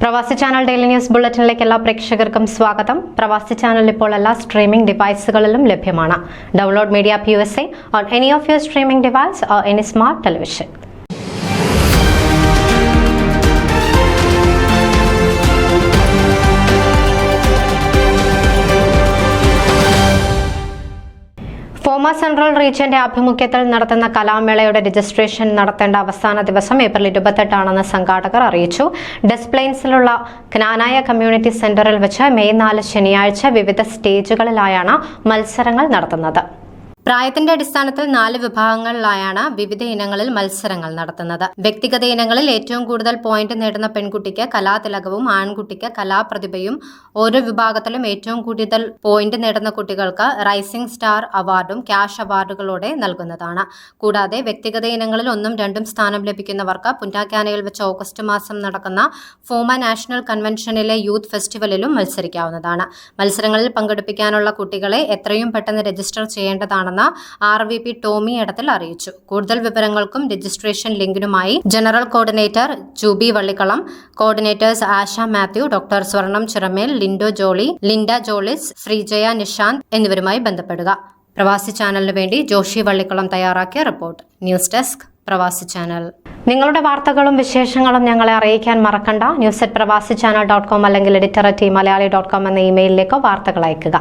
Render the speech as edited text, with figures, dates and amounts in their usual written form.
പ്രവാസി channel daily news ബുള്ളറ്റിനിലേക്ക് എല്ലാ പ്രേക്ഷകർക്കും സ്വാഗതം. പ്രവാസി ചാനൽ ഇപ്പോൾ എല്ലാ സ്ട്രീമിംഗ് ഡിവൈസുകളിലും ലഭ്യമാണ്. Download media PUSA on any of your streaming device or any smart television. FOMAA central റീജിയന്റെ ആഭിമുഖ്യത്തിൽ നടത്തുന്ന കലാമേളയുടെ രജിസ്ട്രേഷൻ നടത്തേണ്ട അവസാന ദിവസം ഏപ്രിൽ 28 ആണെന്ന് സംഘാടകർ അറിയിച്ചു. ഡെസ്പ്ലെയിൻസിലുള്ള ജ്ഞാനായ കമ്മ്യൂണിറ്റി സെന്ററിൽ വെച്ച് മെയ് 4 ശനിയാഴ്ച വിവിധ സ്റ്റേജുകളിലായാണ് മത്സരങ്ങൾ നടത്തുന്നത്. പ്രായത്തിന്റെ അടിസ്ഥാനത്തിൽ 4 വിഭാഗങ്ങളിലായാണ് വിവിധ ഇനങ്ങളിൽ മത്സരങ്ങൾ നടത്തുന്നത്. വ്യക്തിഗത ഇനങ്ങളിൽ ഏറ്റവും കൂടുതൽ പോയിന്റ് നേടുന്ന പെൺകുട്ടിക്ക് കലാതിലകവും ആൺകുട്ടിക്ക് കലാപ്രതിഭയും, ഓരോ വിഭാഗത്തിലും ഏറ്റവും കൂടുതൽ പോയിന്റ് നേടുന്ന കുട്ടികൾക്ക് റൈസിംഗ് സ്റ്റാർ അവാർഡും ക്യാഷ് അവാർഡുകളോടെ നൽകുന്നതാണ്. കൂടാതെ വ്യക്തിഗത ഇനങ്ങളിൽ 1ഉം 2ഉം സ്ഥാനം ലഭിക്കുന്നവർക്ക് പുന്നാക്കാനയിൽ വെച്ച് ഓഗസ്റ്റ് മാസം നടക്കുന്ന ഫോമ നാഷണൽ കൺവെൻഷനിലെ യൂത്ത് ഫെസ്റ്റിവലിലും മത്സരിക്കാവുന്നതാണ്. മത്സരങ്ങളിൽ പങ്കെടുപ്പിക്കാനുള്ള കുട്ടികളെ എത്രയും പെട്ടെന്ന് രജിസ്റ്റർ ചെയ്യേണ്ടതാണ് RVP ടോമി എടത്തിൽ അറിയിച്ചു. കൂടുതൽ വിവരങ്ങൾക്കും രജിസ്ട്രേഷൻ ലിങ്കിനുമായി general coordinator Jubi Vallikkalam, coordinators Asha Mathew, doctor Swarnam Chiramel, Linda Jolis, Sreejaya Nishanth എന്നിവരുമായി ബന്ധപ്പെടുക. പ്രവാസി ചാനലിന് വേണ്ടി ജോഷി വള്ളിക്കളം തയ്യാറാക്കിയ report. News desk Pravasi channel. നിങ്ങളുടെ വാർത്തകളും വിശേഷങ്ങളും ഞങ്ങളെ അറിയിക്കാൻ മറക്കണ്ട. news@pravasichannel.com അല്ലെങ്കിൽ editor@malayali.com എന്ന ഇമെയിലിലേക്ക് വാർത്തകൾ അയക്കുക.